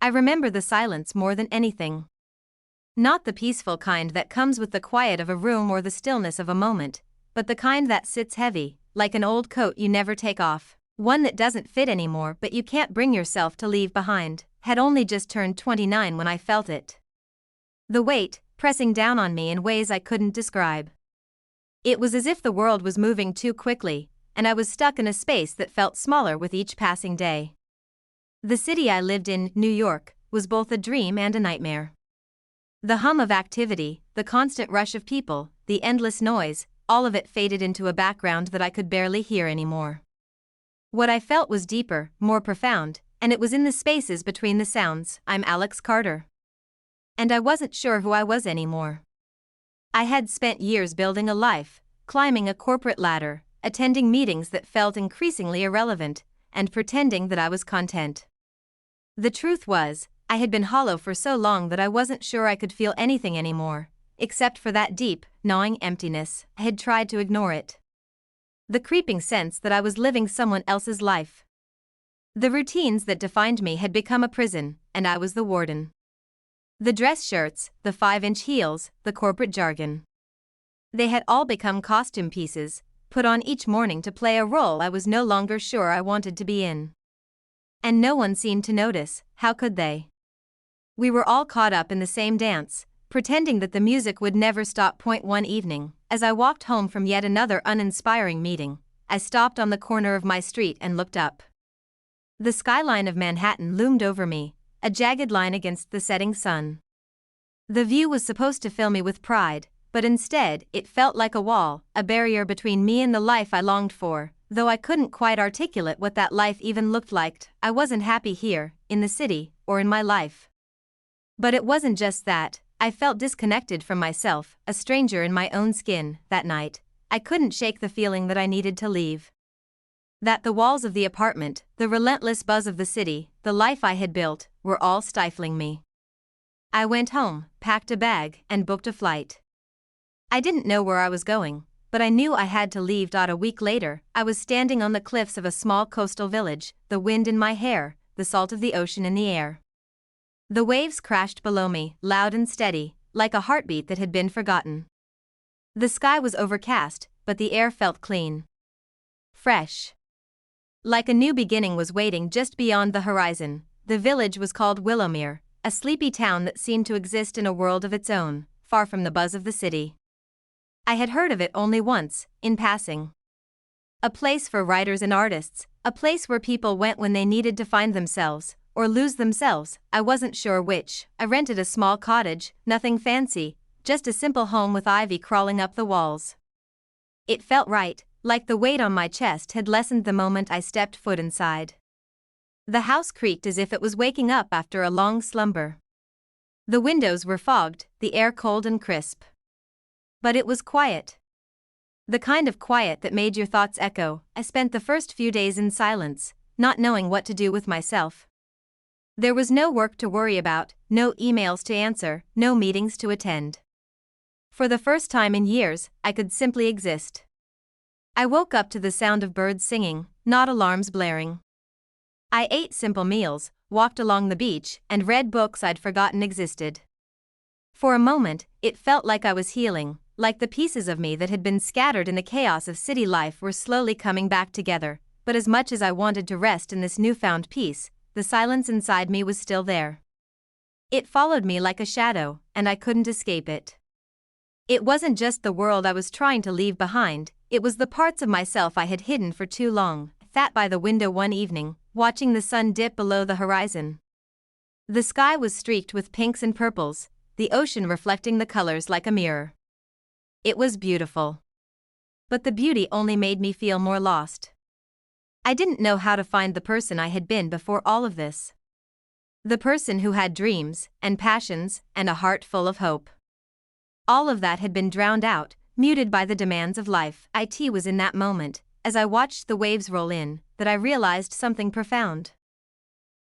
I remember the silence more than anything. Not the peaceful kind that comes with the quiet of a room or the stillness of a moment, but the kind that sits heavy, like an old coat you never take off, one that doesn't fit anymore but you can't bring yourself to leave behind. Had only just turned 29 when I felt it. The weight, pressing down on me in ways I couldn't describe. It was as if the world was moving too quickly, and I was stuck in a space that felt smaller with each passing day. The city I lived in, New York, was both a dream and a nightmare. The hum of activity, the constant rush of people, the endless noise, all of it faded into a background that I could barely hear anymore. What I felt was deeper, more profound, and it was in the spaces between the sounds. I'm Alex Carter. And I wasn't sure who I was anymore. I had spent years building a life, climbing a corporate ladder, attending meetings that felt increasingly irrelevant, and pretending that I was content. The truth was, I had been hollow for so long that I wasn't sure I could feel anything anymore, except for that deep, gnawing emptiness. I had tried to ignore it. The creeping sense that I was living someone else's life. The routines that defined me had become a prison, and I was the warden. The dress shirts, the 5-inch heels, the corporate jargon. They had all become costume pieces, put on each morning to play a role I was no longer sure I wanted to be in. And no one seemed to notice. How could they? We were all caught up in the same dance, pretending that the music would never stop. One evening, as I walked home from yet another uninspiring meeting, I stopped on the corner of my street and looked up. The skyline of Manhattan loomed over me, a jagged line against the setting sun. The view was supposed to fill me with pride, but instead it felt like a wall, a barrier between me and the life I longed for, though I couldn't quite articulate what that life even looked like. I wasn't happy here, in the city, or in my life. But it wasn't just that. I felt disconnected from myself, a stranger in my own skin. That night, I couldn't shake the feeling that I needed to leave. That the walls of the apartment, the relentless buzz of the city, the life I had built, were all stifling me. I went home, packed a bag, and booked a flight. I didn't know where I was going, but I knew I had to leave. A week later, I was standing on the cliffs of a small coastal village, the wind in my hair, the salt of the ocean in the air. The waves crashed below me, loud and steady, like a heartbeat that had been forgotten. The sky was overcast, but the air felt clean. Fresh. Like a new beginning was waiting just beyond the horizon. The village was called Willowmere, a sleepy town that seemed to exist in a world of its own, far from the buzz of the city. I had heard of it only once, in passing. A place for writers and artists, a place where people went when they needed to find themselves, or lose themselves. I wasn't sure which. I rented a small cottage, nothing fancy, just a simple home with ivy crawling up the walls. It felt right, like the weight on my chest had lessened the moment I stepped foot inside. The house creaked as if it was waking up after a long slumber. The windows were fogged, the air cold and crisp. But it was quiet. The kind of quiet that made your thoughts echo. I spent the first few days in silence, not knowing what to do with myself. There was no work to worry about, no emails to answer, no meetings to attend. For the first time in years, I could simply exist. I woke up to the sound of birds singing, not alarms blaring. I ate simple meals, walked along the beach, and read books I'd forgotten existed. For a moment, it felt like I was healing, like the pieces of me that had been scattered in the chaos of city life were slowly coming back together. But as much as I wanted to rest in this newfound peace, the silence inside me was still there. It followed me like a shadow, and I couldn't escape it. It wasn't just the world I was trying to leave behind, it was the parts of myself I had hidden for too long. I sat by the window one evening, watching the sun dip below the horizon. The sky was streaked with pinks and purples, the ocean reflecting the colors like a mirror. It was beautiful. But the beauty only made me feel more lost. I didn't know how to find the person I had been before all of this. The person who had dreams, and passions, and a heart full of hope. All of that had been drowned out, muted by the demands of life. It was in that moment, as I watched the waves roll in, that I realized something profound.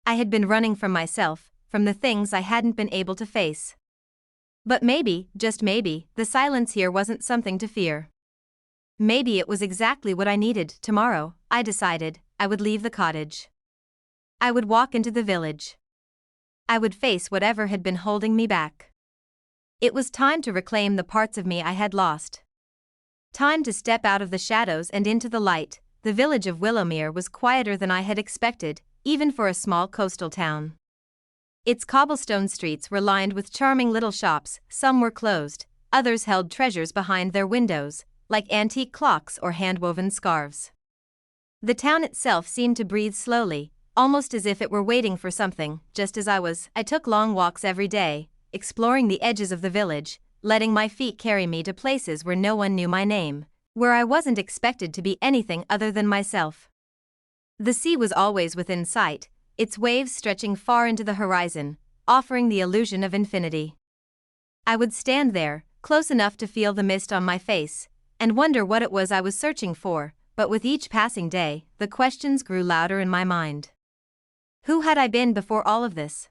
I had been running from myself, from the things I hadn't been able to face. But maybe, just maybe, the silence here wasn't something to fear. Maybe it was exactly what I needed. Tomorrow, I decided, I would leave the cottage. I would walk into the village. I would face whatever had been holding me back. It was time to reclaim the parts of me I had lost. Time to step out of the shadows and into the light. The village of Willowmere was quieter than I had expected, even for a small coastal town. Its cobblestone streets were lined with charming little shops. Some were closed, others held treasures behind their windows, like antique clocks or hand-woven scarves. The town itself seemed to breathe slowly, almost as if it were waiting for something, just as I was. I took long walks every day, exploring the edges of the village, letting my feet carry me to places where no one knew my name, where I wasn't expected to be anything other than myself. The sea was always within sight, its waves stretching far into the horizon, offering the illusion of infinity. I would stand there, close enough to feel the mist on my face, and wonder what it was I was searching for, but with each passing day, the questions grew louder in my mind. Who had I been before all of this?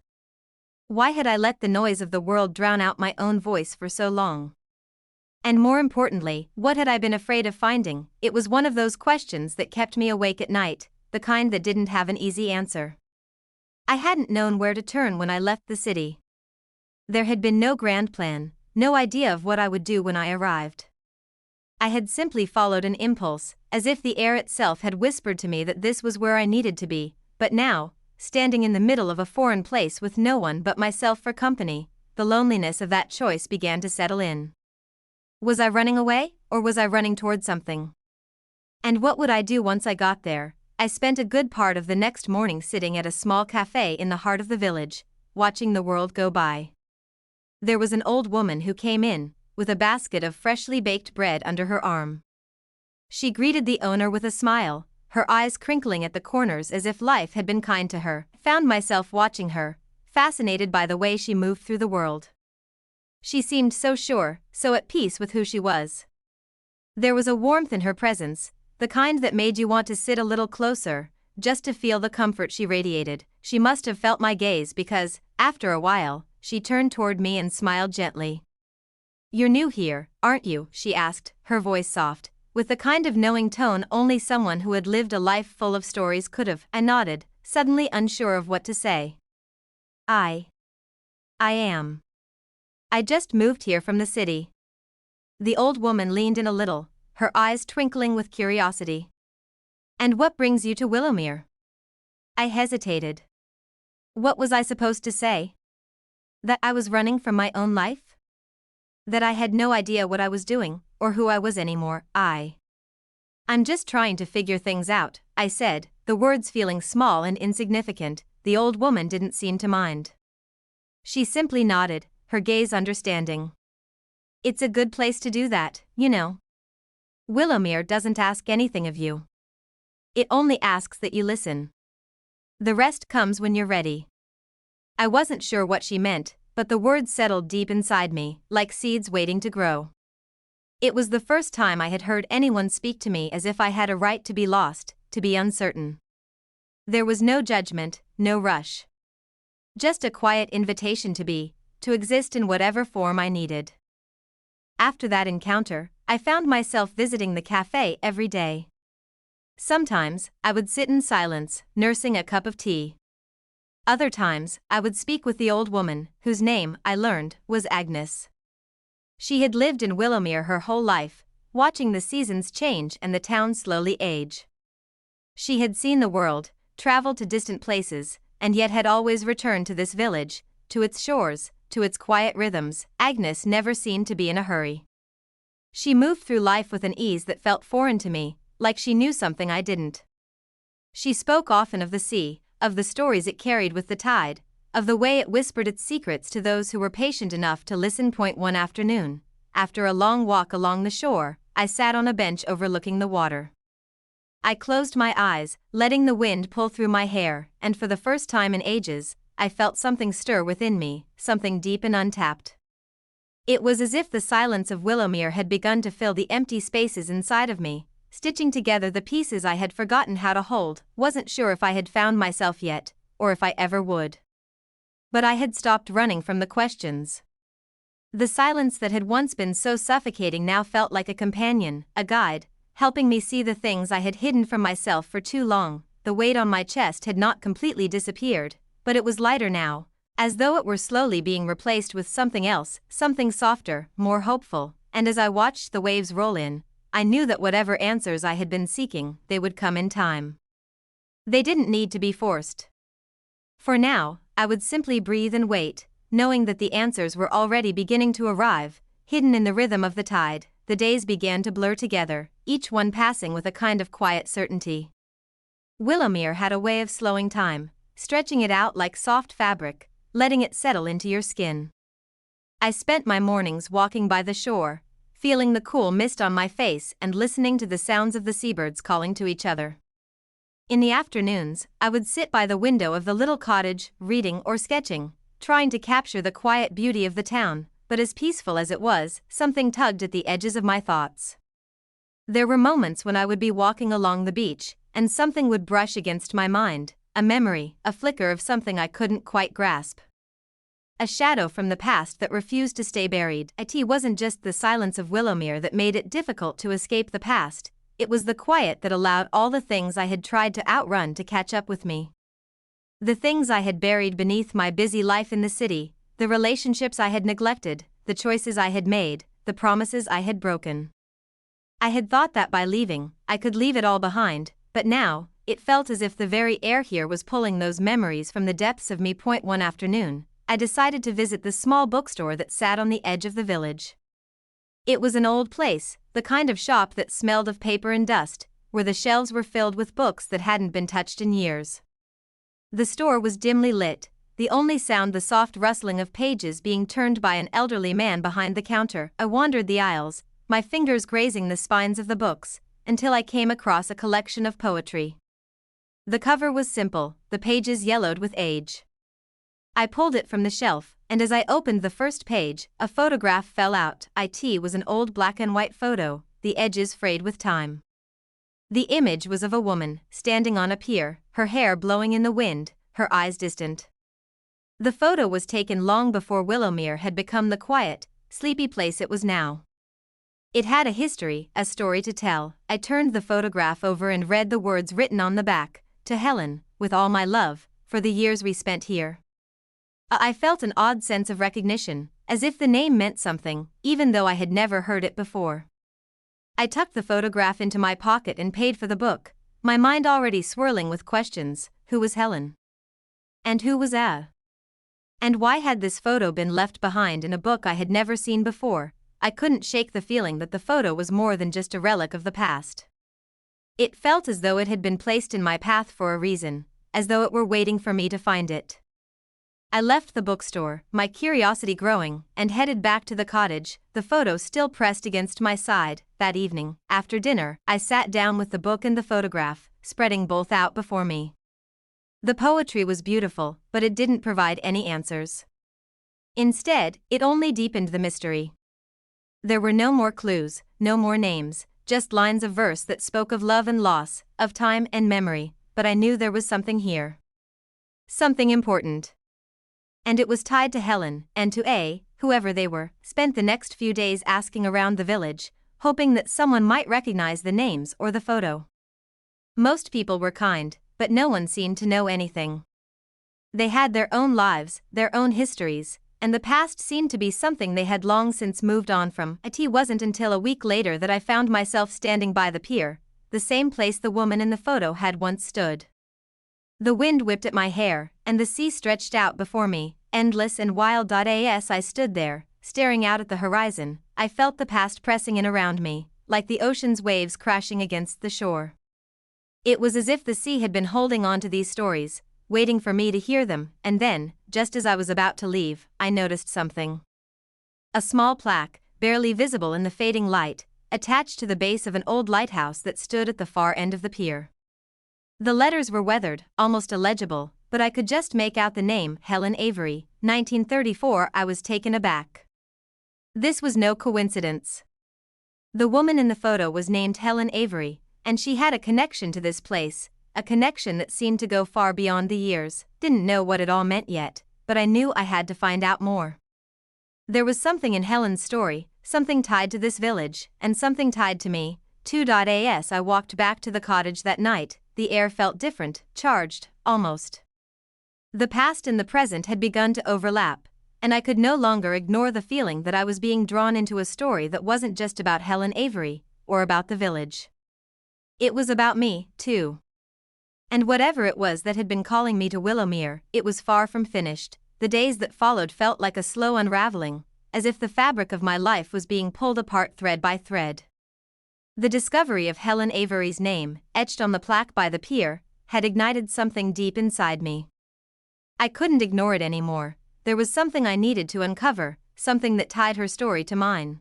Why had I let the noise of the world drown out my own voice for so long? And more importantly, what had I been afraid of finding? It was one of those questions that kept me awake at night, the kind that didn't have an easy answer. I hadn't known where to turn when I left the city. There had been no grand plan, no idea of what I would do when I arrived. I had simply followed an impulse, as if the air itself had whispered to me that this was where I needed to be, but now, standing in the middle of a foreign place with no one but myself for company, the loneliness of that choice began to settle in. Was I running away, or was I running toward something? And what would I do once I got there? I spent a good part of the next morning sitting at a small cafe in the heart of the village, watching the world go by. There was an old woman who came in, with a basket of freshly baked bread under her arm. She greeted the owner with a smile, her eyes crinkling at the corners as if life had been kind to her. Found myself watching her, fascinated by the way she moved through the world. She seemed so sure, so at peace with who she was. There was a warmth in her presence, the kind that made you want to sit a little closer, just to feel the comfort she radiated. She must have felt my gaze because, after a while, she turned toward me and smiled gently. "You're new here, aren't you?" she asked, her voice soft, with the kind of knowing tone only someone who had lived a life full of stories could have. I nodded, suddenly unsure of what to say. I am. I just moved here from the city." The old woman leaned in a little, her eyes twinkling with curiosity. "And what brings you to Willowmere?" I hesitated. What was I supposed to say? That I was running from my own life? That I had no idea what I was doing, or who I was anymore? I'm just trying to figure things out," I said, the words feeling small and insignificant. The old woman didn't seem to mind. She simply nodded, her gaze understanding. "It's a good place to do that, you know. Willowmere doesn't ask anything of you. It only asks that you listen. The rest comes when you're ready." I wasn't sure what she meant, but the words settled deep inside me, like seeds waiting to grow. It was the first time I had heard anyone speak to me as if I had a right to be lost, to be uncertain. There was no judgment, no rush. Just a quiet invitation to exist in whatever form I needed. After that encounter, I found myself visiting the cafe every day. Sometimes, I would sit in silence, nursing a cup of tea. Other times, I would speak with the old woman, whose name, I learned, was Agnes. She had lived in Willowmere her whole life, watching the seasons change and the town slowly age. She had seen the world, traveled to distant places, and yet had always returned to this village, to its shores, to its quiet rhythms. Agnes never seemed to be in a hurry. She moved through life with an ease that felt foreign to me, like she knew something I didn't. She spoke often of the sea, of the stories it carried with the tide, of the way it whispered its secrets to those who were patient enough to listen. One afternoon, after a long walk along the shore, I sat on a bench overlooking the water. I closed my eyes, letting the wind pull through my hair, and for the first time in ages, I felt something stir within me, something deep and untapped. It was as if the silence of Willowmere had begun to fill the empty spaces inside of me, stitching together the pieces I had forgotten how to hold. Wasn't sure if I had found myself yet, or if I ever would. But I had stopped running from the questions. The silence that had once been so suffocating now felt like a companion, a guide, helping me see the things I had hidden from myself for too long. The weight on my chest had not completely disappeared, but it was lighter now, as though it were slowly being replaced with something else, something softer, more hopeful, and as I watched the waves roll in, I knew that whatever answers I had been seeking, they would come in time. They didn't need to be forced. For now, I would simply breathe and wait, knowing that the answers were already beginning to arrive, hidden in the rhythm of the tide. The days began to blur together, each one passing with a kind of quiet certainty. Willowmere had a way of slowing time, stretching it out like soft fabric, letting it settle into your skin. I spent my mornings walking by the shore, feeling the cool mist on my face and listening to the sounds of the seabirds calling to each other. In the afternoons, I would sit by the window of the little cottage, reading or sketching, trying to capture the quiet beauty of the town, but as peaceful as it was, something tugged at the edges of my thoughts. There were moments when I would be walking along the beach, and something would brush against my mind, a memory, a flicker of something I couldn't quite grasp. A shadow from the past that refused to stay buried. It wasn't just the silence of Willowmere that made it difficult to escape the past, it was the quiet that allowed all the things I had tried to outrun to catch up with me. The things I had buried beneath my busy life in the city, the relationships I had neglected, the choices I had made, the promises I had broken. I had thought that by leaving, I could leave it all behind, but now, it felt as if the very air here was pulling those memories from the depths of me. One afternoon, I decided to visit the small bookstore that sat on the edge of the village. It was an old place, the kind of shop that smelled of paper and dust, where the shelves were filled with books that hadn't been touched in years. The store was dimly lit, the only sound the soft rustling of pages being turned by an elderly man behind the counter. I wandered the aisles, my fingers grazing the spines of the books, until I came across a collection of poetry. The cover was simple, the pages yellowed with age. I pulled it from the shelf, and as I opened the first page, a photograph fell out. It was an old black and white photo, the edges frayed with time. The image was of a woman, standing on a pier, her hair blowing in the wind, her eyes distant. The photo was taken long before Willowmere had become the quiet, sleepy place it was now. It had a history, a story to tell. I turned the photograph over and read the words written on the back, "To Helen, with all my love, for the years we spent here." I felt an odd sense of recognition, as if the name meant something, even though I had never heard it before. I tucked the photograph into my pocket and paid for the book, my mind already swirling with questions. Who was Helen? And who was A? And why had this photo been left behind in a book I had never seen before? I couldn't shake the feeling that the photo was more than just a relic of the past. It felt as though it had been placed in my path for a reason, as though it were waiting for me to find it. I left the bookstore, my curiosity growing, and headed back to the cottage, the photo still pressed against my side. That evening, after dinner, I sat down with the book and the photograph, spreading both out before me. The poetry was beautiful, but it didn't provide any answers. Instead, it only deepened the mystery. There were no more clues, no more names, just lines of verse that spoke of love and loss, of time and memory, but I knew there was something here. Something important. And it was tied to Helen, and to A, whoever they were. Spent the next few days asking around the village, hoping that someone might recognize the names or the photo. Most people were kind, but no one seemed to know anything. They had their own lives, their own histories, and the past seemed to be something they had long since moved on from. It wasn't until a week later that I found myself standing by the pier, the same place the woman in the photo had once stood. The wind whipped at my hair, and the sea stretched out before me, endless and wild. As I stood there, staring out at the horizon, I felt the past pressing in around me, like the ocean's waves crashing against the shore. It was as if the sea had been holding on to these stories, waiting for me to hear them, and then, just as I was about to leave, I noticed something. A small plaque, barely visible in the fading light, attached to the base of an old lighthouse that stood at the far end of the pier. The letters were weathered, almost illegible, but I could just make out the name, Helen Avery, 1934. I was taken aback. This was no coincidence. The woman in the photo was named Helen Avery, and she had a connection to this place, a connection that seemed to go far beyond the years. Didn't know what it all meant yet, but I knew I had to find out more. There was something in Helen's story, something tied to this village, and something tied to me, too. As I walked back to the cottage that night, the air felt different, charged, almost. The past and the present had begun to overlap, and I could no longer ignore the feeling that I was being drawn into a story that wasn't just about Helen Avery, or about the village. It was about me, too. And whatever it was that had been calling me to Willowmere, it was far from finished. The days that followed felt like a slow unraveling, as if the fabric of my life was being pulled apart thread by thread. The discovery of Helen Avery's name, etched on the plaque by the pier, had ignited something deep inside me. I couldn't ignore it anymore. There was something I needed to uncover, something that tied her story to mine.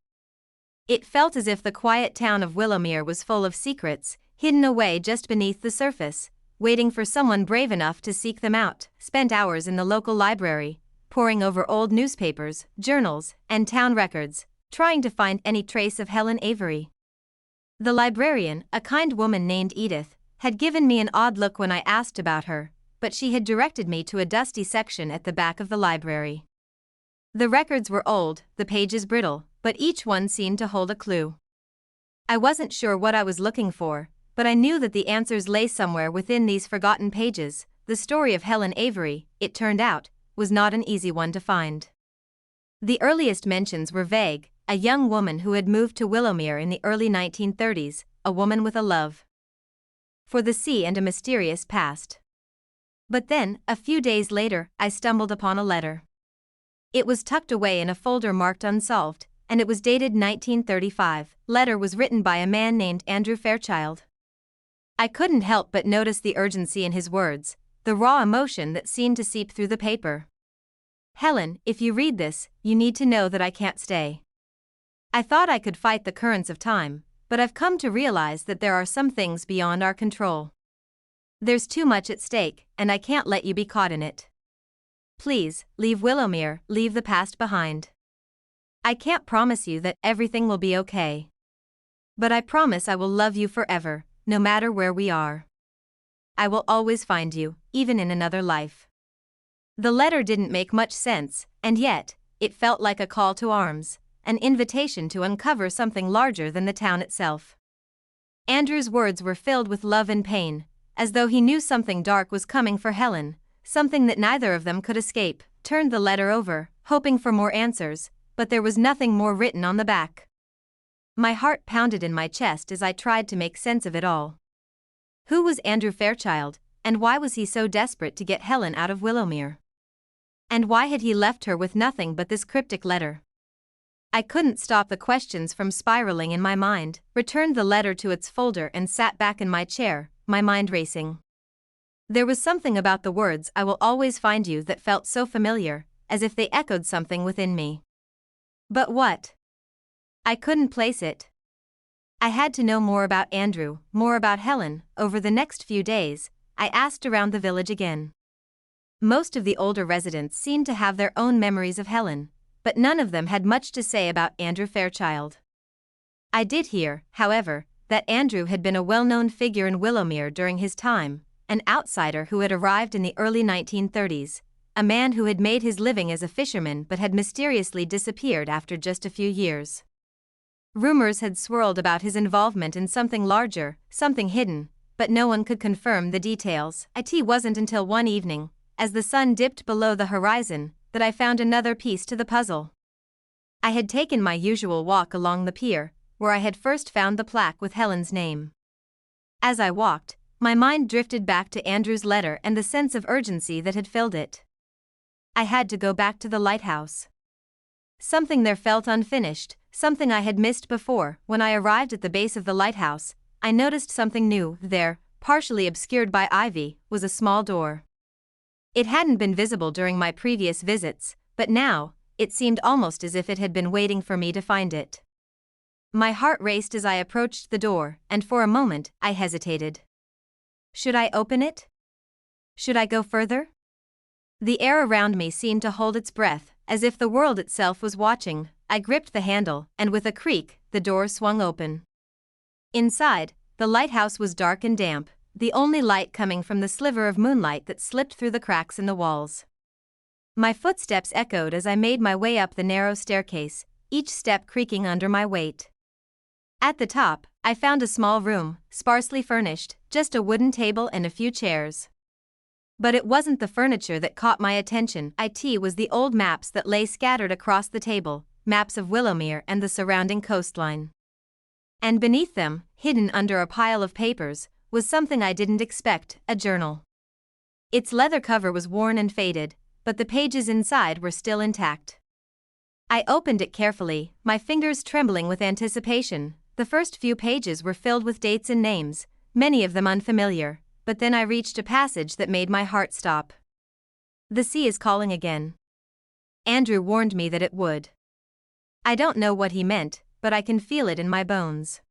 It felt as if the quiet town of Willowmere was full of secrets, hidden away just beneath the surface, waiting for someone brave enough to seek them out. Spent hours in the local library, poring over old newspapers, journals, and town records, trying to find any trace of Helen Avery. The librarian, a kind woman named Edith, had given me an odd look when I asked about her, but she had directed me to a dusty section at the back of the library. The records were old, the pages brittle, but each one seemed to hold a clue. I wasn't sure what I was looking for, but I knew that the answers lay somewhere within these forgotten pages. The story of Helen Avery, it turned out, was not an easy one to find. The earliest mentions were vague: a young woman who had moved to Willowmere in the early 1930s, a woman with a love for the sea and a mysterious past. But then, a few days later, I stumbled upon a letter. It was tucked away in a folder marked unsolved, and it was dated 1935. Letter was written by a man named Andrew Fairchild. I couldn't help but notice the urgency in his words, the raw emotion that seemed to seep through the paper. Helen, if you read this, you need to know that I can't stay. I thought I could fight the currents of time, but I've come to realize that there are some things beyond our control. There's too much at stake, and I can't let you be caught in it. Please, leave Willowmere, leave the past behind. I can't promise you that everything will be okay. But I promise I will love you forever, no matter where we are. I will always find you, even in another life. The letter didn't make much sense, and yet, it felt like a call to arms, an invitation to uncover something larger than the town itself. Andrew's words were filled with love and pain, as though he knew something dark was coming for Helen, something that neither of them could escape. Turned the letter over, hoping for more answers, but there was nothing more written on the back. My heart pounded in my chest as I tried to make sense of it all. Who was Andrew Fairchild, and why was he so desperate to get Helen out of Willowmere? And why had he left her with nothing but this cryptic letter? I couldn't stop the questions from spiraling in my mind, returned the letter to its folder and sat back in my chair, my mind racing. There was something about the words "I will always find you" that felt so familiar, as if they echoed something within me. But what? I couldn't place it. I had to know more about Andrew, more about Helen. Over the next few days, I asked around the village again. Most of the older residents seemed to have their own memories of Helen, but none of them had much to say about Andrew Fairchild. I did hear, however, that Andrew had been a well-known figure in Willowmere during his time, an outsider who had arrived in the early 1930s, a man who had made his living as a fisherman but had mysteriously disappeared after just a few years. Rumors had swirled about his involvement in something larger, something hidden, but no one could confirm the details. It wasn't until one evening, as the sun dipped below the horizon, that I found another piece to the puzzle. I had taken my usual walk along the pier, where I had first found the plaque with Helen's name. As I walked, my mind drifted back to Andrew's letter and the sense of urgency that had filled it. I had to go back to the lighthouse. Something there felt unfinished, something I had missed before. When I arrived at the base of the lighthouse, I noticed something new. There, partially obscured by ivy, was a small door. It hadn't been visible during my previous visits, but now, it seemed almost as if it had been waiting for me to find it. My heart raced as I approached the door, and for a moment, I hesitated. Should I open it? Should I go further? The air around me seemed to hold its breath, as if the world itself was watching. I gripped the handle, and with a creak, the door swung open. Inside, the lighthouse was dark and damp, the only light coming from the sliver of moonlight that slipped through the cracks in the walls. My footsteps echoed as I made my way up the narrow staircase, each step creaking under my weight. At the top, I found a small room, sparsely furnished, just a wooden table and a few chairs. But it wasn't the furniture that caught my attention. It was the old maps that lay scattered across the table, maps of Willowmere and the surrounding coastline. And beneath them, hidden under a pile of papers, was something I didn't expect, a journal. Its leather cover was worn and faded, but the pages inside were still intact. I opened it carefully, my fingers trembling with anticipation. The first few pages were filled with dates and names, many of them unfamiliar, but then I reached a passage that made my heart stop. "The sea is calling again." Andrew warned me that it would. I don't know what he meant, but I can feel it in my bones.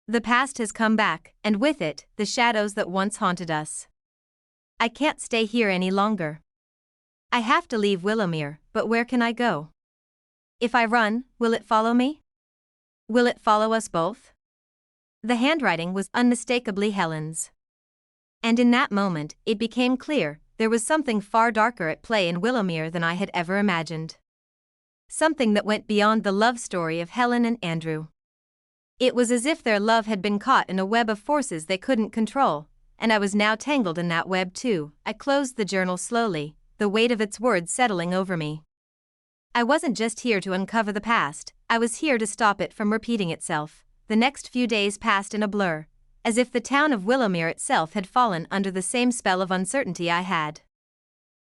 The past has come back, and with it, the shadows that once haunted us. I can't stay here any longer. I have to leave Willowmere, but where can I go? If I run, will it follow me? Will it follow us both? The handwriting was unmistakably Helen's. And in that moment, it became clear, there was something far darker at play in Willowmere than I had ever imagined. Something that went beyond the love story of Helen and Andrew. It was as if their love had been caught in a web of forces they couldn't control, and I was now tangled in that web too. I closed the journal slowly, the weight of its words settling over me. I wasn't just here to uncover the past, I was here to stop it from repeating itself. The next few days passed in a blur, as if the town of Willowmere itself had fallen under the same spell of uncertainty I had.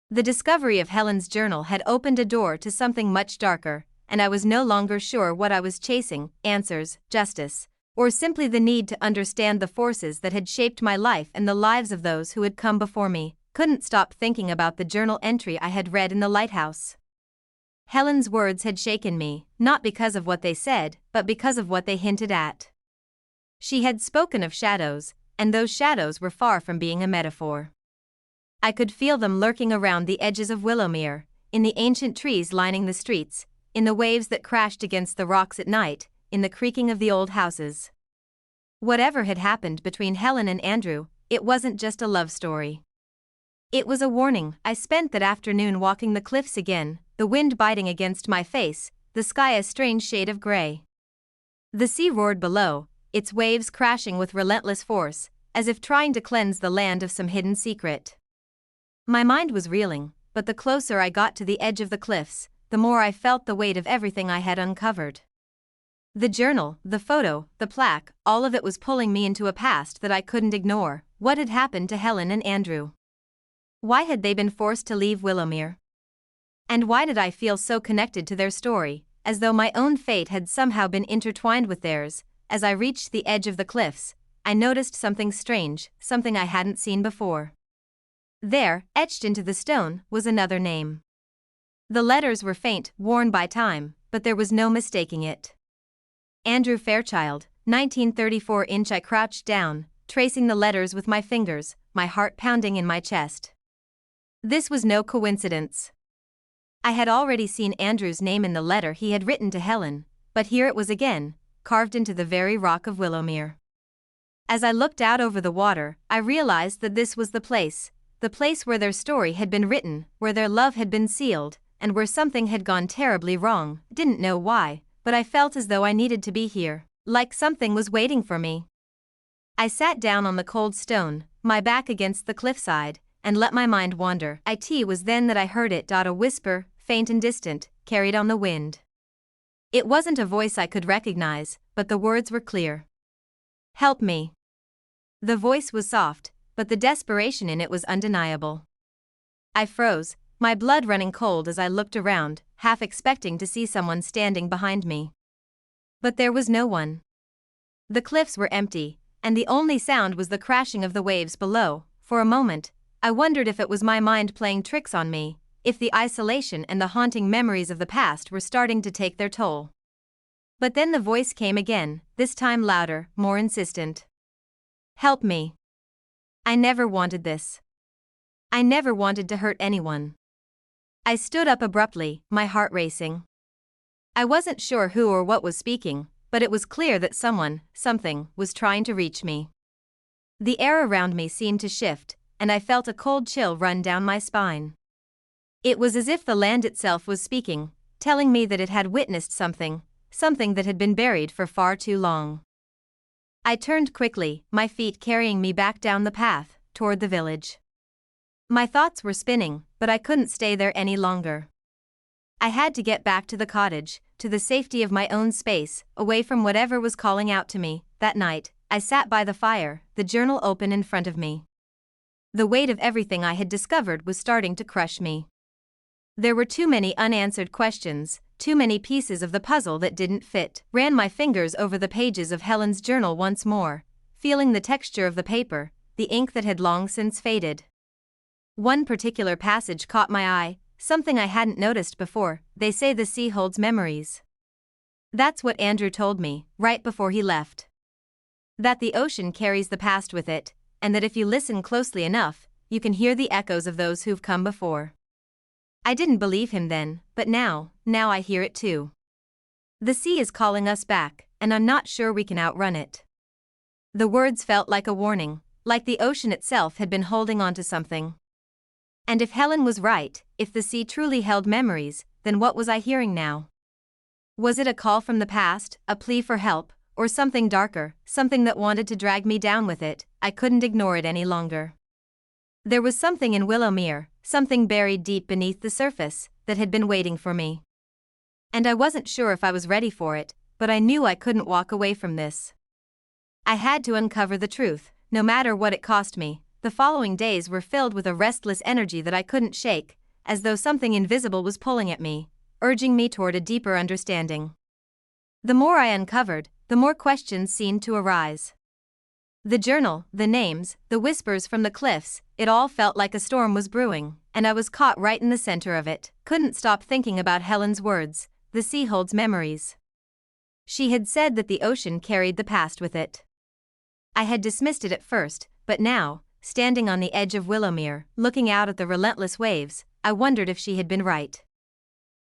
The discovery of Helen's journal had opened a door to something much darker, and I was no longer sure what I was chasing: answers, justice, or simply the need to understand the forces that had shaped my life and the lives of those who had come before me. Couldn't stop thinking about the journal entry I had read in the lighthouse. Helen's words had shaken me, not because of what they said, but because of what they hinted at. She had spoken of shadows, and those shadows were far from being a metaphor. I could feel them lurking around the edges of Willowmere, in the ancient trees lining the streets, in the waves that crashed against the rocks at night, in the creaking of the old houses. Whatever had happened between Helen and Andrew, it wasn't just a love story. It was a warning. I spent that afternoon walking the cliffs again, the wind biting against my face, the sky a strange shade of gray. The sea roared below, its waves crashing with relentless force, as if trying to cleanse the land of some hidden secret. My mind was reeling, but the closer I got to the edge of the cliffs, the more I felt the weight of everything I had uncovered. The journal, the photo, the plaque, all of it was pulling me into a past that I couldn't ignore. What had happened to Helen and Andrew? Why had they been forced to leave Willowmere? And why did I feel so connected to their story, as though my own fate had somehow been intertwined with theirs? As I reached the edge of the cliffs, I noticed something strange, something I hadn't seen before. There, etched into the stone, was another name. The letters were faint, worn by time, but there was no mistaking it. Andrew Fairchild, 1934. I crouched down, tracing the letters with my fingers, my heart pounding in my chest. This was no coincidence. I had already seen Andrew's name in the letter he had written to Helen, but here it was again, carved into the very rock of Willowmere. As I looked out over the water, I realized that this was the place where their story had been written, where their love had been sealed, and where something had gone terribly wrong. Didn't know why, but I felt as though I needed to be here, like something was waiting for me. I sat down on the cold stone, my back against the cliffside, and let my mind wander. It was then that I heard it. A whisper, faint and distant, carried on the wind. It wasn't a voice I could recognize, but the words were clear. "Help me." The voice was soft, but the desperation in it was undeniable. I froze, my blood running cold as I looked around, half expecting to see someone standing behind me. But there was no one. The cliffs were empty, and the only sound was the crashing of the waves below. For a moment, I wondered if it was my mind playing tricks on me, if the isolation and the haunting memories of the past were starting to take their toll. But then the voice came again, this time louder, more insistent. "Help me. I never wanted this. I never wanted to hurt anyone." I stood up abruptly, my heart racing. I wasn't sure who or what was speaking, but it was clear that someone, something, was trying to reach me. The air around me seemed to shift, and I felt a cold chill run down my spine. It was as if the land itself was speaking, telling me that it had witnessed something that had been buried for far too long. I turned quickly, my feet carrying me back down the path, toward the village. My thoughts were spinning, but I couldn't stay there any longer. I had to get back to the cottage, to the safety of my own space, away from whatever was calling out to me. That night, I sat by the fire, the journal open in front of me. The weight of everything I had discovered was starting to crush me. There were too many unanswered questions, too many pieces of the puzzle that didn't fit. Ran my fingers over the pages of Helen's journal once more, feeling the texture of the paper, the ink that had long since faded. One particular passage caught my eye, something I hadn't noticed before. They say the sea holds memories. That's what Andrew told me, right before he left. That the ocean carries the past with it, and that if you listen closely enough, you can hear the echoes of those who've come before. I didn't believe him then, but now I hear it too. The sea is calling us back, and I'm not sure we can outrun it. The words felt like a warning, like the ocean itself had been holding on to something. And if Helen was right, if the sea truly held memories, then what was I hearing now? Was it a call from the past, a plea for help, or something darker, something that wanted to drag me down with it? I couldn't ignore it any longer. There was something in Willowmere, something buried deep beneath the surface, that had been waiting for me. And I wasn't sure if I was ready for it, but I knew I couldn't walk away from this. I had to uncover the truth, no matter what it cost me. The following days were filled with a restless energy that I couldn't shake, as though something invisible was pulling at me, urging me toward a deeper understanding. The more I uncovered, the more questions seemed to arise. The journal, the names, the whispers from the cliffs, it all felt like a storm was brewing, and I was caught right in the center of it. Couldn't stop thinking about Helen's words, the sea holds memories. She had said that the ocean carried the past with it. I had dismissed it at first, but now, standing on the edge of Willowmere, looking out at the relentless waves, I wondered if she had been right.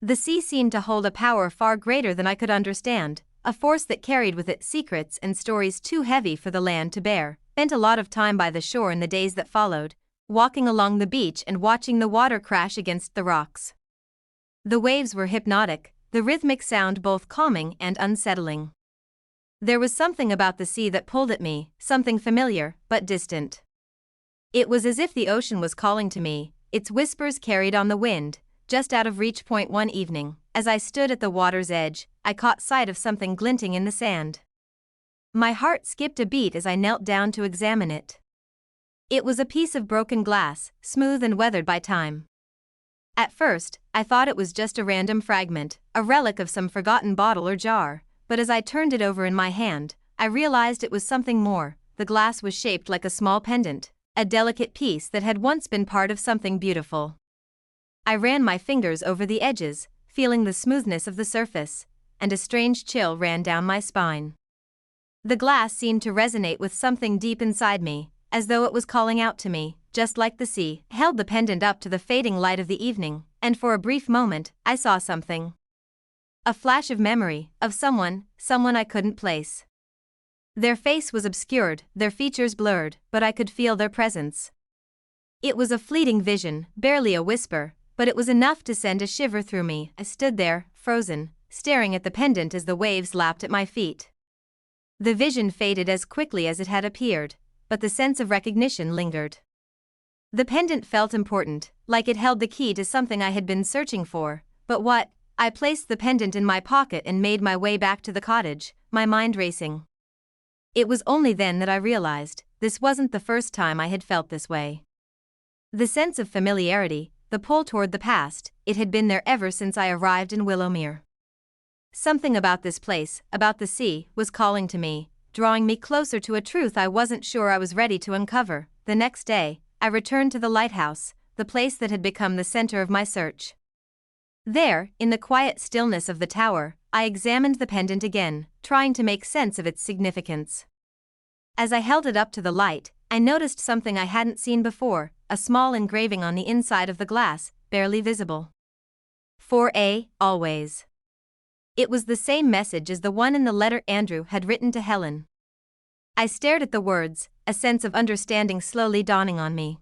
The sea seemed to hold a power far greater than I could understand, a force that carried with it secrets and stories too heavy for the land to bear. Spent a lot of time by the shore in the days that followed, walking along the beach and watching the water crash against the rocks. The waves were hypnotic, the rhythmic sound both calming and unsettling. There was something about the sea that pulled at me, something familiar, but distant. It was as if the ocean was calling to me, its whispers carried on the wind, just out of reach. One evening, as I stood at the water's edge, I caught sight of something glinting in the sand. My heart skipped a beat as I knelt down to examine it. It was a piece of broken glass, smooth and weathered by time. At first, I thought it was just a random fragment, a relic of some forgotten bottle or jar, but as I turned it over in my hand, I realized it was something more. The glass was shaped like a small pendant, a delicate piece that had once been part of something beautiful. I ran my fingers over the edges, feeling the smoothness of the surface, and a strange chill ran down my spine. The glass seemed to resonate with something deep inside me, as though it was calling out to me, just like the sea. I held the pendant up to the fading light of the evening, and for a brief moment, I saw something. A flash of memory, of someone I couldn't place. Their face was obscured, their features blurred, but I could feel their presence. It was a fleeting vision, barely a whisper, but it was enough to send a shiver through me. I stood there, frozen, staring at the pendant as the waves lapped at my feet. The vision faded as quickly as it had appeared, but the sense of recognition lingered. The pendant felt important, like it held the key to something I had been searching for, but what? I placed the pendant in my pocket and made my way back to the cottage, my mind racing. It was only then that I realized, this wasn't the first time I had felt this way. The sense of familiarity, the pull toward the past, it had been there ever since I arrived in Willowmere. Something about this place, about the sea, was calling to me, drawing me closer to a truth I wasn't sure I was ready to uncover. The next day, I returned to the lighthouse, the place that had become the center of my search. There, in the quiet stillness of the tower, I examined the pendant again, trying to make sense of its significance. As I held it up to the light, I noticed something I hadn't seen before, a small engraving on the inside of the glass, barely visible. For always. It was the same message as the one in the letter Andrew had written to Helen. I stared at the words, a sense of understanding slowly dawning on me.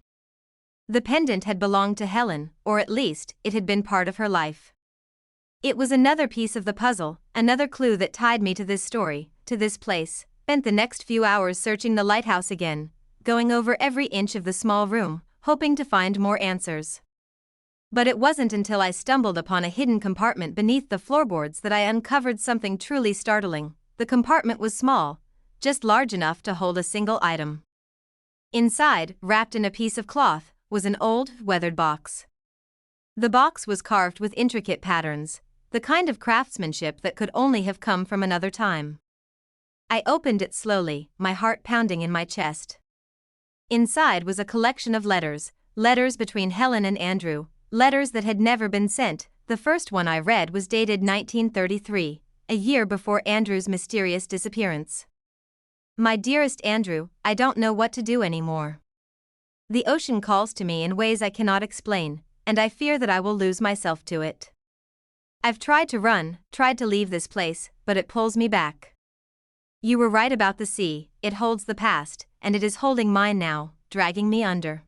The pendant had belonged to Helen, or at least, it had been part of her life. It was another piece of the puzzle, another clue that tied me to this story, to this place. Spent the next few hours searching the lighthouse again, going over every inch of the small room, hoping to find more answers. But it wasn't until I stumbled upon a hidden compartment beneath the floorboards that I uncovered something truly startling. The compartment was small, just large enough to hold a single item. Inside, wrapped in a piece of cloth, was an old, weathered box. The box was carved with intricate patterns, the kind of craftsmanship that could only have come from another time. I opened it slowly, my heart pounding in my chest. Inside was a collection of letters between Helen and Andrew, letters that had never been sent. The first one I read was dated 1933, a year before Andrew's mysterious disappearance. My dearest Andrew, I don't know what to do anymore. The ocean calls to me in ways I cannot explain, and I fear that I will lose myself to it. I've tried to run, tried to leave this place, but it pulls me back. You were right about the sea, it holds the past, and it is holding mine now, dragging me under.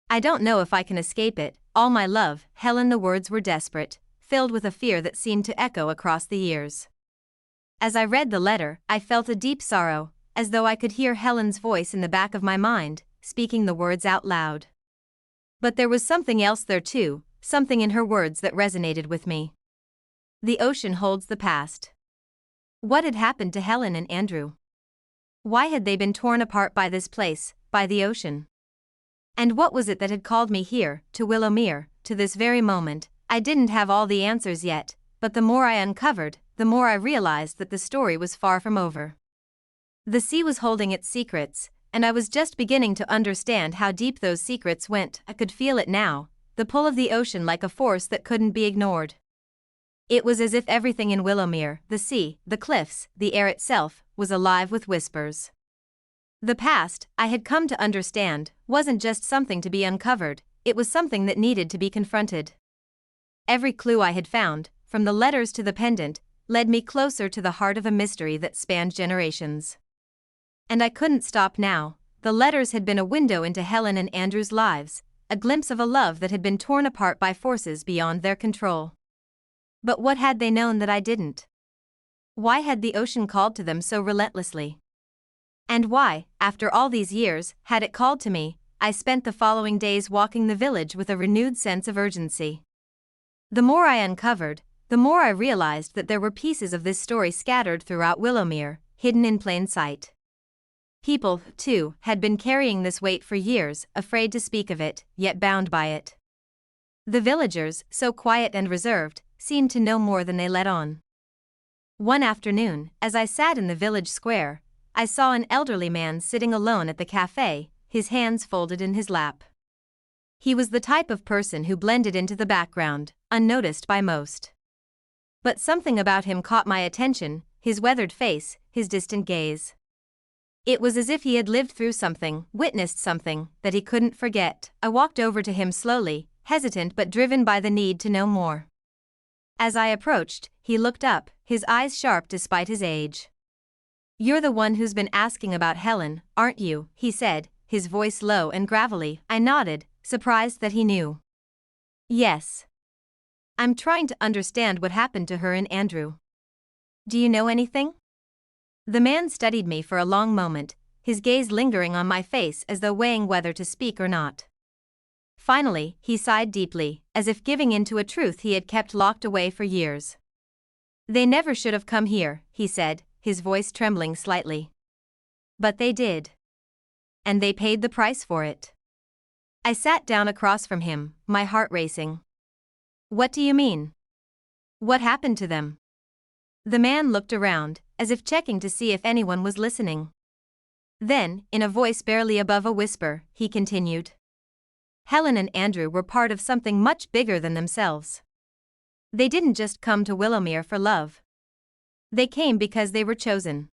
I don't know if I can escape it. All my love, Helen. The words were desperate, filled with a fear that seemed to echo across the years. As I read the letter, I felt a deep sorrow, as though I could hear Helen's voice in the back of my mind, speaking the words out loud. But there was something else there too, something in her words that resonated with me. The ocean holds the past. What had happened to Helen and Andrew? Why had they been torn apart by this place, by the ocean? And what was it that had called me here, to Willowmere, to this very moment? I didn't have all the answers yet, but the more I uncovered, the more I realized that the story was far from over. The sea was holding its secrets, and I was just beginning to understand how deep those secrets went. I could feel it now, the pull of the ocean like a force that couldn't be ignored. It was as if everything in Willowmere, the sea, the cliffs, the air itself, was alive with whispers. The past, I had come to understand, wasn't just something to be uncovered, it was something that needed to be confronted. Every clue I had found, from the letters to the pendant, led me closer to the heart of a mystery that spanned generations. And I couldn't stop now. The letters had been a window into Helen and Andrew's lives, a glimpse of a love that had been torn apart by forces beyond their control. But what had they known that I didn't? Why had the ocean called to them so relentlessly? And why, after all these years, had it called to me? I spent the following days walking the village with a renewed sense of urgency. The more I uncovered, the more I realized that there were pieces of this story scattered throughout Willowmere, hidden in plain sight. People, too, had been carrying this weight for years, afraid to speak of it, yet bound by it. The villagers, so quiet and reserved, seemed to know more than they let on. One afternoon, as I sat in the village square, I saw an elderly man sitting alone at the cafe, his hands folded in his lap. He was the type of person who blended into the background, unnoticed by most. But something about him caught my attention, his weathered face, his distant gaze. It was as if he had lived through something, witnessed something, that he couldn't forget. I walked over to him slowly, hesitant but driven by the need to know more. As I approached, he looked up, his eyes sharp despite his age. "You're the one who's been asking about Helen, aren't you?" he said, his voice low and gravelly. I nodded, surprised that he knew. "Yes. I'm trying to understand what happened to her and Andrew. Do you know anything?" The man studied me for a long moment, his gaze lingering on my face as though weighing whether to speak or not. Finally, he sighed deeply, as if giving in to a truth he had kept locked away for years. "They never should have come here," he said, his voice trembling slightly. "But they did. And they paid the price for it." I sat down across from him, my heart racing. "What do you mean? What happened to them?" The man looked around, as if checking to see if anyone was listening. Then, in a voice barely above a whisper, he continued. "Helen and Andrew were part of something much bigger than themselves. They didn't just come to Willowmere for love. They came because they were chosen.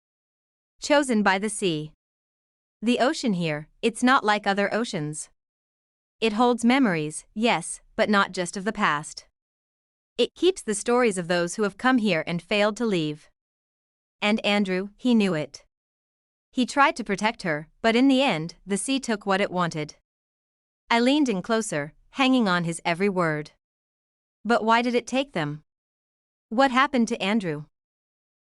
Chosen by the sea. The ocean here, it's not like other oceans. It holds memories, yes, but not just of the past. It keeps the stories of those who have come here and failed to leave. And Andrew, he knew it. He tried to protect her, but in the end, the sea took what it wanted." I leaned in closer, hanging on his every word. "But why did it take them? What happened to Andrew?"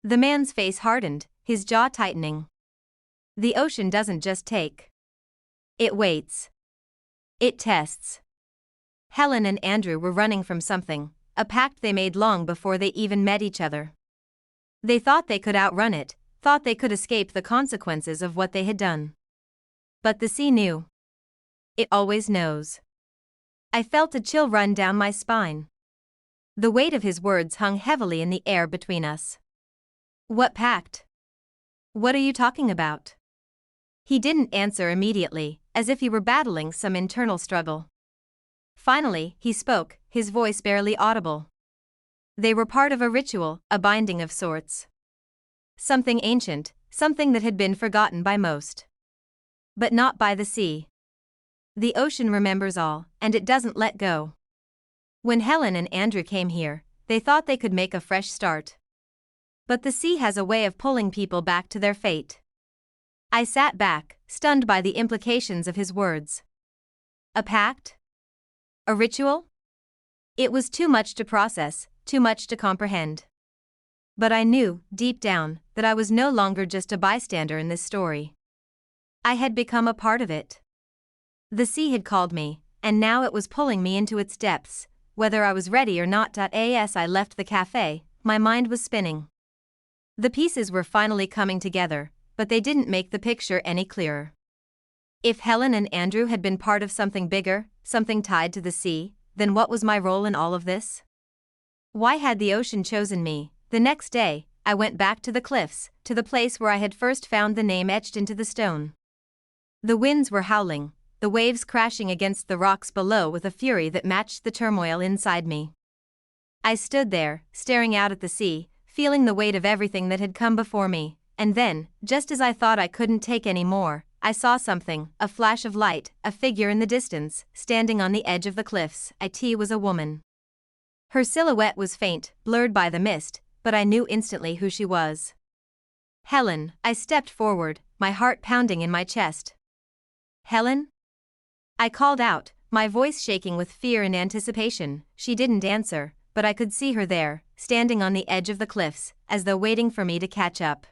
The man's face hardened, his jaw tightening. "The ocean doesn't just take. It waits. It tests. Helen and Andrew were running from something, a pact they made long before they even met each other. They thought they could outrun it, thought they could escape the consequences of what they had done. But the sea knew. It always knows. I felt a chill run down my spine. The weight of his words hung heavily in the air between us. What pact? What are you talking about? He didn't answer immediately, as if he were battling some internal struggle. Finally, he spoke, his voice barely audible. They were part of a ritual, a binding of sorts. Something ancient, something that had been forgotten by most. But not by the sea. The ocean remembers all, and it doesn't let go. When Helen and Andrew came here, they thought they could make a fresh start. But the sea has a way of pulling people back to their fate. I sat back, stunned by the implications of his words. A pact? A ritual? It was too much to process, too much to comprehend. But I knew, deep down, that I was no longer just a bystander in this story. I had become a part of it. The sea had called me, and now it was pulling me into its depths, whether I was ready or not. As I left the cafe, my mind was spinning. The pieces were finally coming together, but they didn't make the picture any clearer. If Helen and Andrew had been part of something bigger, something tied to the sea, then what was my role in all of this? Why had the ocean chosen me? The next day, I went back to the cliffs, to the place where I had first found the name etched into the stone. The winds were howling, the waves crashing against the rocks below with a fury that matched the turmoil inside me. I stood there, staring out at the sea, feeling the weight of everything that had come before me, and then, just as I thought I couldn't take any more, I saw something, a flash of light, a figure in the distance, standing on the edge of the cliffs. It was a woman. Her silhouette was faint, blurred by the mist, but I knew instantly who she was. Helen. I stepped forward, my heart pounding in my chest. Helen? I called out, my voice shaking with fear and anticipation. She didn't answer, but I could see her there, standing on the edge of the cliffs, as though waiting for me to catch up.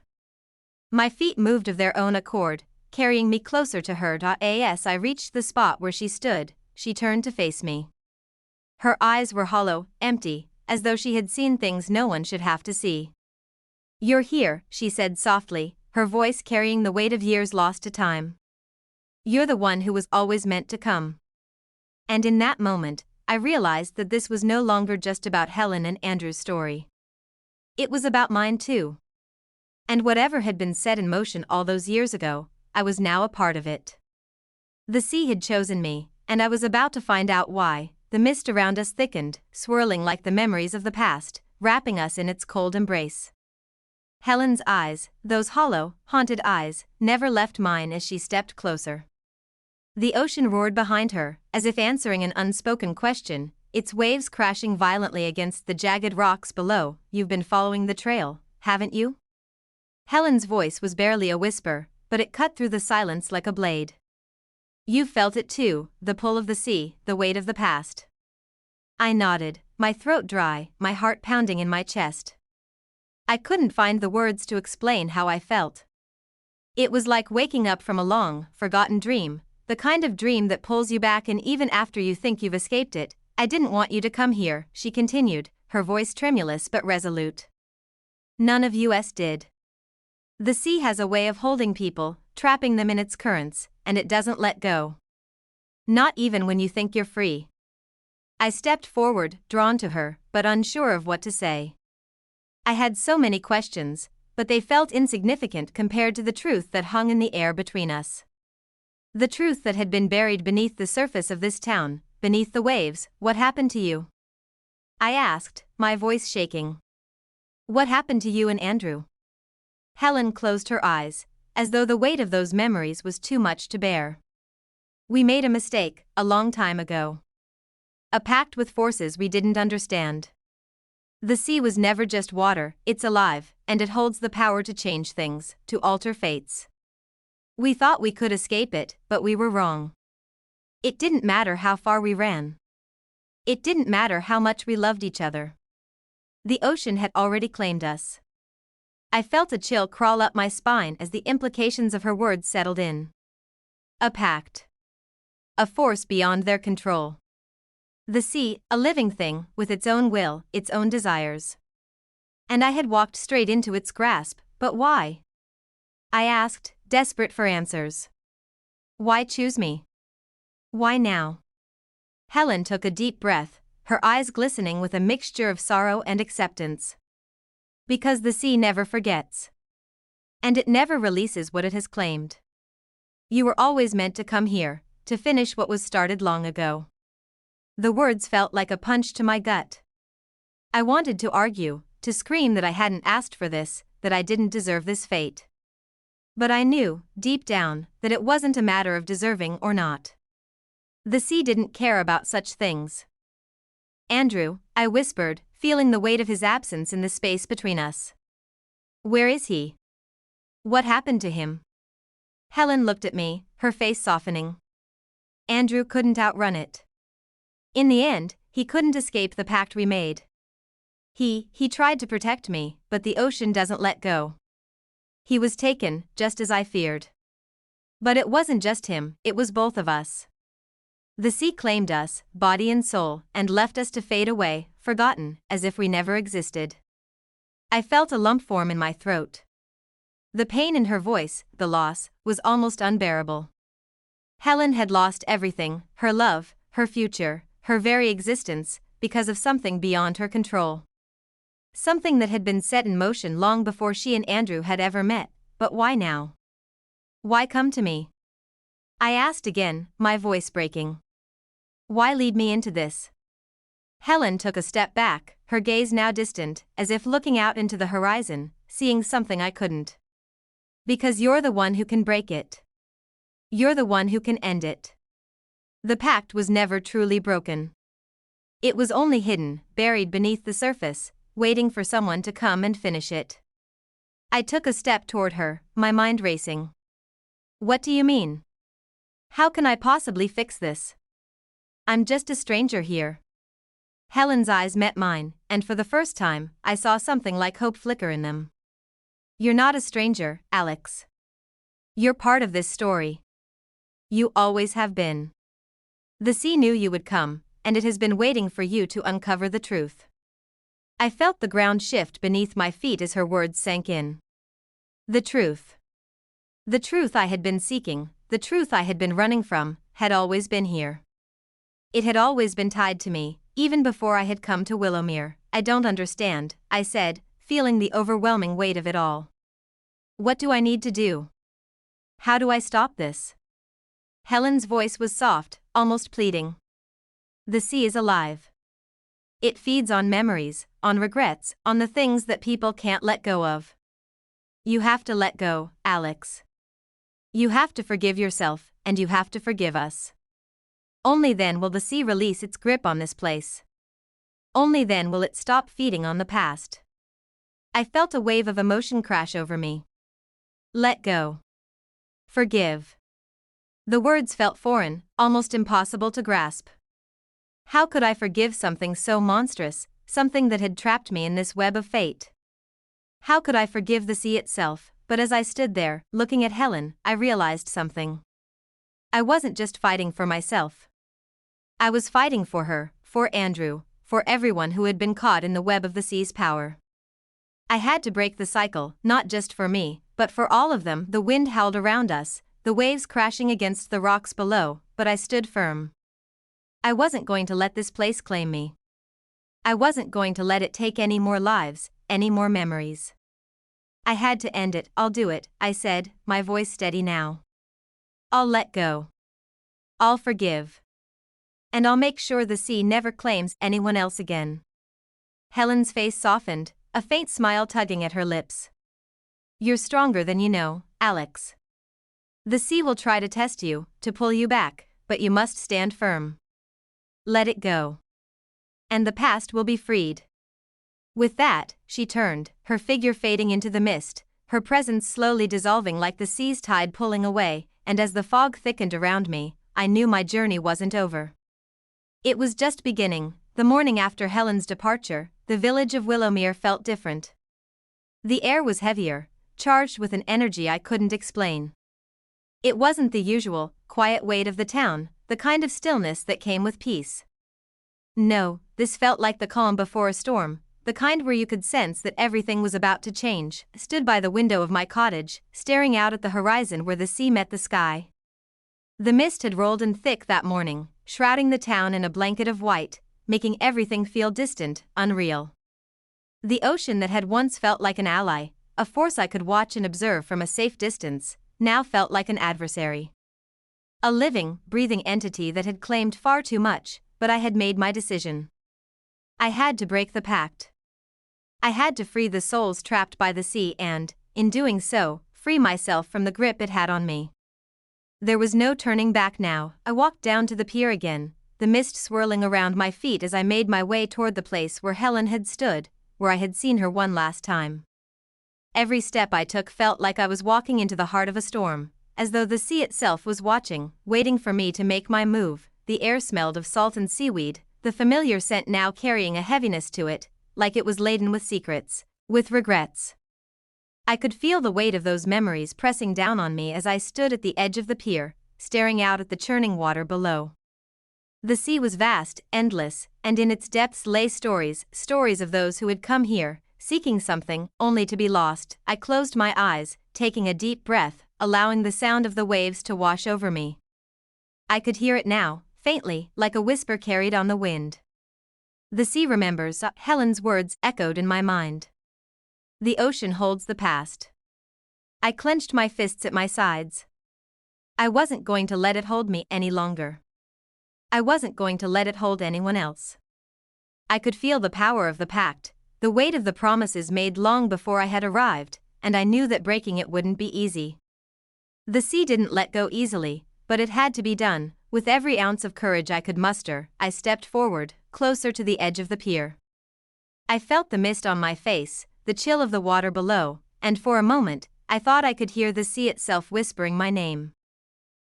My feet moved of their own accord, carrying me closer to her. As I reached the spot where she stood, she turned to face me. Her eyes were hollow, empty, as though she had seen things no one should have to see. You're here, she said softly, her voice carrying the weight of years lost to time. You're the one who was always meant to come. And in that moment, I realized that this was no longer just about Helen and Andrew's story. It was about mine too. And whatever had been set in motion all those years ago, I was now a part of it. The sea had chosen me, and I was about to find out why. The mist around us thickened, swirling like the memories of the past, wrapping us in its cold embrace. Helen's eyes, those hollow, haunted eyes, never left mine as she stepped closer. The ocean roared behind her, as if answering an unspoken question, its waves crashing violently against the jagged rocks below. You've been following the trail, haven't you? Helen's voice was barely a whisper, but it cut through the silence like a blade. You've felt it too, the pull of the sea, the weight of the past. I nodded, my throat dry, my heart pounding in my chest. I couldn't find the words to explain how I felt. It was like waking up from a long, forgotten dream, the kind of dream that pulls you back and even after you think you've escaped it. I didn't want you to come here, she continued, her voice tremulous but resolute. None of us did. The sea has a way of holding people, trapping them in its currents, and it doesn't let go. Not even when you think you're free. I stepped forward, drawn to her, but unsure of what to say. I had so many questions, but they felt insignificant compared to the truth that hung in the air between us. The truth that had been buried beneath the surface of this town, beneath the waves. What happened to you? I asked, my voice shaking. What happened to you and Andrew? Helen closed her eyes, as though the weight of those memories was too much to bear. We made a mistake, a long time ago. A pact with forces we didn't understand. The sea was never just water, it's alive, and it holds the power to change things, to alter fates. We thought we could escape it, but we were wrong. It didn't matter how far we ran. It didn't matter how much we loved each other. The ocean had already claimed us. I felt a chill crawl up my spine as the implications of her words settled in. A pact. a force beyond their control. The sea, a living thing, with its own will, its own desires. And I had walked straight into its grasp, but why? I asked, desperate for answers. Why choose me? Why now? Helen took a deep breath, her eyes glistening with a mixture of sorrow and acceptance. Because the sea never forgets. And it never releases what it has claimed. You were always meant to come here, to finish what was started long ago. The words felt like a punch to my gut. I wanted to argue, to scream that I hadn't asked for this, that I didn't deserve this fate. But I knew, deep down, that it wasn't a matter of deserving or not. The sea didn't care about such things. Andrew, I whispered, feeling the weight of his absence in the space between us. Where is he? What happened to him? Helen looked at me, her face softening. Andrew couldn't outrun it. In the end, he couldn't escape the pact we made. He tried to protect me, but the ocean doesn't let go. He was taken, just as I feared. But it wasn't just him, it was both of us. The sea claimed us, body and soul, and left us to fade away, forgotten, as if we never existed. I felt a lump form in my throat. The pain in her voice, the loss, was almost unbearable. Helen had lost everything, her love, her future, her very existence, because of something beyond her control. Something that had been set in motion long before she and Andrew had ever met, but why now? Why come to me? I asked again, my voice breaking. Why lead me into this? Helen took a step back, her gaze now distant, as if looking out into the horizon, seeing something I couldn't. Because you're the one who can break it. You're the one who can end it. The pact was never truly broken. It was only hidden, buried beneath the surface, waiting for someone to come and finish it. I took a step toward her, my mind racing. What do you mean? How can I possibly fix this? I'm just a stranger here. Helen's eyes met mine, and for the first time, I saw something like hope flicker in them. You're not a stranger, Alex. You're part of this story. You always have been. The sea knew you would come, and it has been waiting for you to uncover the truth. I felt the ground shift beneath my feet as her words sank in. The truth. The truth I had been seeking, the truth I had been running from, had always been here. It had always been tied to me, even before I had come to Willowmere. I don't understand, I said, feeling the overwhelming weight of it all. What do I need to do? How do I stop this? Helen's voice was soft, almost pleading. The sea is alive. It feeds on memories, on regrets, on the things that people can't let go of. You have to let go, Alex. You have to forgive yourself, and you have to forgive us. Only then will the sea release its grip on this place. Only then will it stop feeding on the past. I felt a wave of emotion crash over me. Let go. Forgive. The words felt foreign, almost impossible to grasp. How could I forgive something so monstrous, something that had trapped me in this web of fate? How could I forgive the sea itself? But as I stood there, looking at Helen, I realized something. I wasn't just fighting for myself. I was fighting for her, for Andrew, for everyone who had been caught in the web of the sea's power. I had to break the cycle, not just for me, but for all of them. The wind howled around us, the waves crashing against the rocks below, but I stood firm. I wasn't going to let this place claim me. I wasn't going to let it take any more lives, any more memories. I had to end it. I'll do it, I said, my voice steady now. I'll let go. I'll forgive. And I'll make sure the sea never claims anyone else again. Helen's face softened, a faint smile tugging at her lips. You're stronger than you know, Alex. The sea will try to test you, to pull you back, but you must stand firm. Let it go. And the past will be freed. With that, she turned, her figure fading into the mist, her presence slowly dissolving like the sea's tide pulling away, and as the fog thickened around me, I knew my journey wasn't over. It was just beginning. The morning after Helen's departure, the village of Willowmere felt different. The air was heavier, charged with an energy I couldn't explain. It wasn't the usual, quiet weight of the town, the kind of stillness that came with peace. No, this felt like the calm before a storm, the kind where you could sense that everything was about to change. I stood by the window of my cottage, staring out at the horizon where the sea met the sky. The mist had rolled in thick that morning, shrouding the town in a blanket of white, making everything feel distant, unreal. The ocean that had once felt like an ally, a force I could watch and observe from a safe distance, now felt like an adversary. A living, breathing entity that had claimed far too much, but I had made my decision. I had to break the pact. I had to free the souls trapped by the sea and, in doing so, free myself from the grip it had on me. There was no turning back now. I walked down to the pier again, the mist swirling around my feet as I made my way toward the place where Helen had stood, where I had seen her one last time. Every step I took felt like I was walking into the heart of a storm, as though the sea itself was watching, waiting for me to make my move. The air smelled of salt and seaweed, the familiar scent now carrying a heaviness to it, like it was laden with secrets, with regrets. I could feel the weight of those memories pressing down on me as I stood at the edge of the pier, staring out at the churning water below. The sea was vast, endless, and in its depths lay stories of those who had come here, seeking something, only to be lost. I closed my eyes, taking a deep breath, allowing the sound of the waves to wash over me. I could hear it now, faintly, like a whisper carried on the wind. The sea remembers, Helen's words echoed in my mind. The ocean holds the past. I clenched my fists at my sides. I wasn't going to let it hold me any longer. I wasn't going to let it hold anyone else. I could feel the power of the pact, the weight of the promises made long before I had arrived, and I knew that breaking it wouldn't be easy. The sea didn't let go easily, but it had to be done. With every ounce of courage I could muster, I stepped forward, closer to the edge of the pier. I felt the mist on my face, the chill of the water below, and for a moment, I thought I could hear the sea itself whispering my name.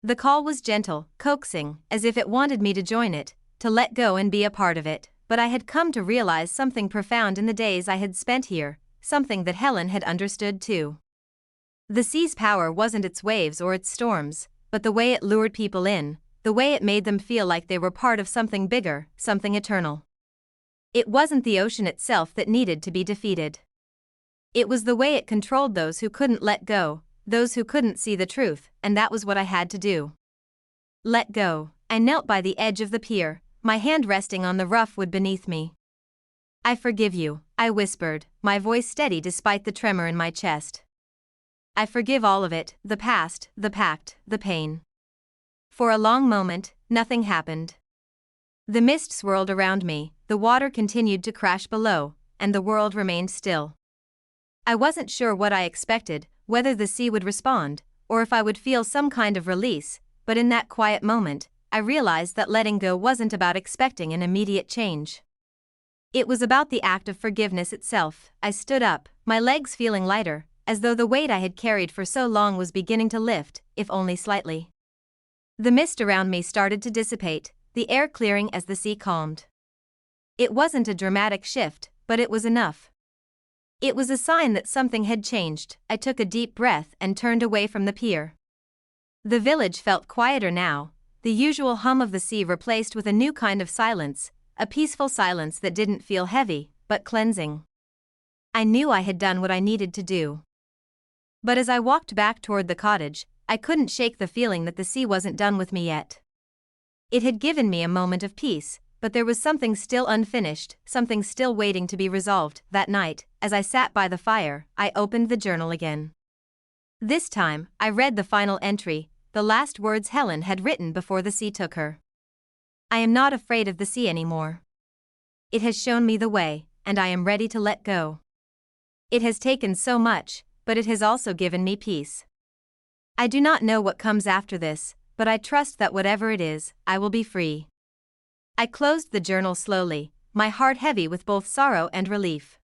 The call was gentle, coaxing, as if it wanted me to join it, to let go and be a part of it, but I had come to realize something profound in the days I had spent here, something that Helen had understood too. The sea's power wasn't its waves or its storms, but the way it lured people in, the way it made them feel like they were part of something bigger, something eternal. It wasn't the ocean itself that needed to be defeated. It was the way it controlled those who couldn't let go, those who couldn't see the truth, and that was what I had to do. Let go. I knelt by the edge of the pier, my hand resting on the rough wood beneath me. I forgive you, I whispered, my voice steady despite the tremor in my chest. I forgive all of it, the past, the pact, the pain. For a long moment, nothing happened. The mist swirled around me, the water continued to crash below, and the world remained still. I wasn't sure what I expected, whether the sea would respond, or if I would feel some kind of release, but in that quiet moment, I realized that letting go wasn't about expecting an immediate change. It was about the act of forgiveness itself. I stood up, my legs feeling lighter, as though the weight I had carried for so long was beginning to lift, if only slightly. The mist around me started to dissipate, the air clearing as the sea calmed. It wasn't a dramatic shift, but it was enough. It was a sign that something had changed. I took a deep breath and turned away from the pier. The village felt quieter now, the usual hum of the sea replaced with a new kind of silence, a peaceful silence that didn't feel heavy, but cleansing. I knew I had done what I needed to do. But as I walked back toward the cottage, I couldn't shake the feeling that the sea wasn't done with me yet. It had given me a moment of peace, but there was something still unfinished, something still waiting to be resolved. That night, as I sat by the fire, I opened the journal again. This time, I read the final entry, the last words Helen had written before the sea took her. I am not afraid of the sea anymore. It has shown me the way, and I am ready to let go. It has taken so much, but it has also given me peace. I do not know what comes after this, but I trust that whatever it is, I will be free. I closed the journal slowly, my heart heavy with both sorrow and relief.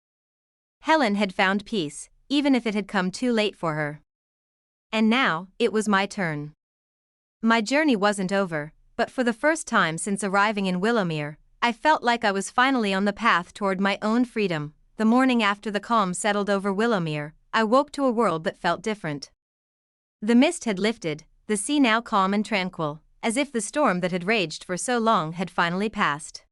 Helen had found peace, even if it had come too late for her. And now, it was my turn. My journey wasn't over, but for the first time since arriving in Willowmere, I felt like I was finally on the path toward my own freedom. The morning after the calm settled over Willowmere, I woke to a world that felt different. The mist had lifted, the sea now calm and tranquil, as if the storm that had raged for so long had finally passed.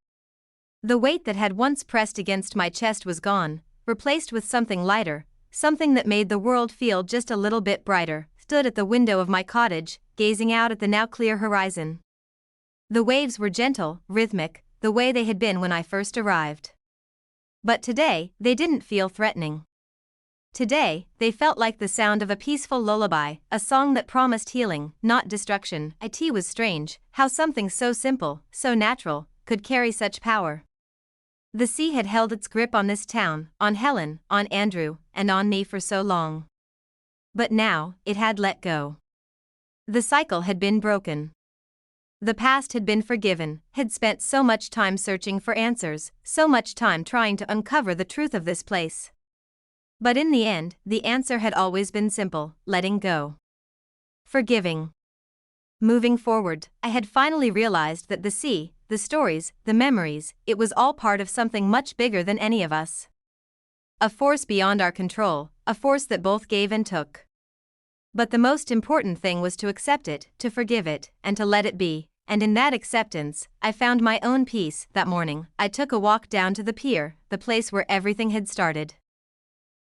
The weight that had once pressed against my chest was gone, replaced with something lighter, something that made the world feel just a little bit brighter. Stood at the window of my cottage, gazing out at the now clear horizon. The waves were gentle, rhythmic, the way they had been when I first arrived. But today, they didn't feel threatening. Today, they felt like the sound of a peaceful lullaby, a song that promised healing, not destruction. It was strange how something so simple, so natural, could carry such power. The sea had held its grip on this town, on Helen, on Andrew, and on me for so long. But now, it had let go. The cycle had been broken. The past had been forgiven, had spent so much time searching for answers, so much time trying to uncover the truth of this place. But in the end, the answer had always been simple: letting go. Forgiving. Moving forward, I had finally realized that the sea, the stories, the memories, it was all part of something much bigger than any of us. A force beyond our control, a force that both gave and took. But the most important thing was to accept it, to forgive it, and to let it be, and in that acceptance, I found my own peace. That morning, I took a walk down to the pier, the place where everything had started.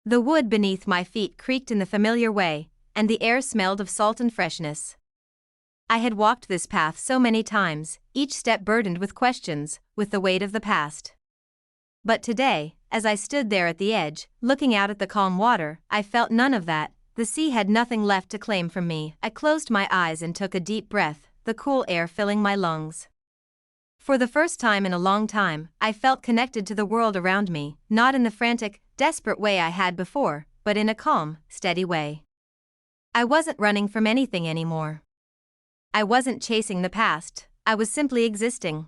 The wood beneath my feet creaked in the familiar way, and the air smelled of salt and freshness. I had walked this path so many times, each step burdened with questions, with the weight of the past. But today, as I stood there at the edge, looking out at the calm water, I felt none of that. The sea had nothing left to claim from me. I closed my eyes and took a deep breath, the cool air filling my lungs. For the first time in a long time, I felt connected to the world around me, not in the frantic, desperate way I had before, but in a calm, steady way. I wasn't running from anything anymore. I wasn't chasing the past, I was simply existing.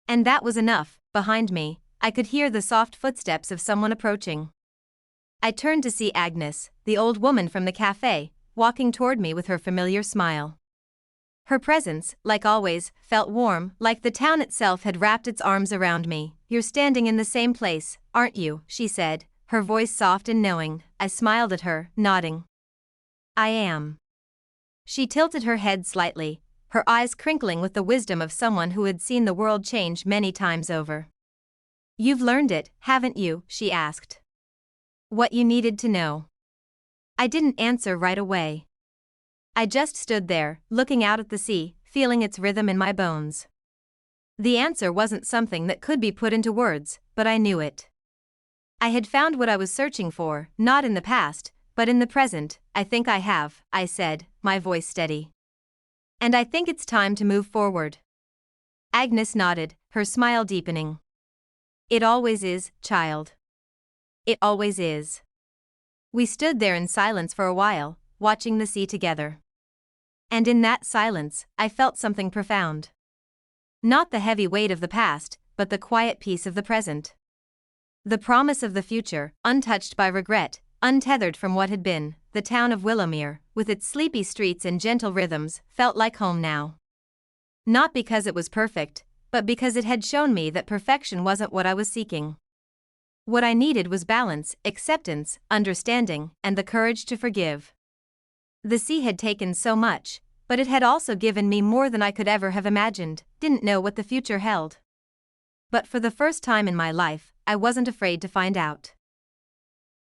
And that was enough. Behind me, I could hear the soft footsteps of someone approaching. I turned to see Agnes, the old woman from the cafe, walking toward me with her familiar smile. Her presence, like always, felt warm, like the town itself had wrapped its arms around me. "You're standing in the same place, aren't you?" she said, her voice soft and knowing. I smiled at her, nodding. "I am." She tilted her head slightly, her eyes crinkling with the wisdom of someone who had seen the world change many times over. "You've learned it, haven't you?" she asked. "What you needed to know." I didn't answer right away. I just stood there, looking out at the sea, feeling its rhythm in my bones. The answer wasn't something that could be put into words, but I knew it. I had found what I was searching for, not in the past, but in the present. "I think I have," I said, my voice steady. "And I think it's time to move forward." Agnes nodded, her smile deepening. "It always is, child. It always is." We stood there in silence for a while, watching the sea together. And in that silence, I felt something profound. Not the heavy weight of the past, but the quiet peace of the present. The promise of the future, untouched by regret, untethered from what had been. The town of Willowmere, with its sleepy streets and gentle rhythms, felt like home now. Not because it was perfect, but because it had shown me that perfection wasn't what I was seeking. What I needed was balance, acceptance, understanding, and the courage to forgive. The sea had taken so much, but it had also given me more than I could ever have imagined. Didn't know what the future held. But for the first time in my life, I wasn't afraid to find out.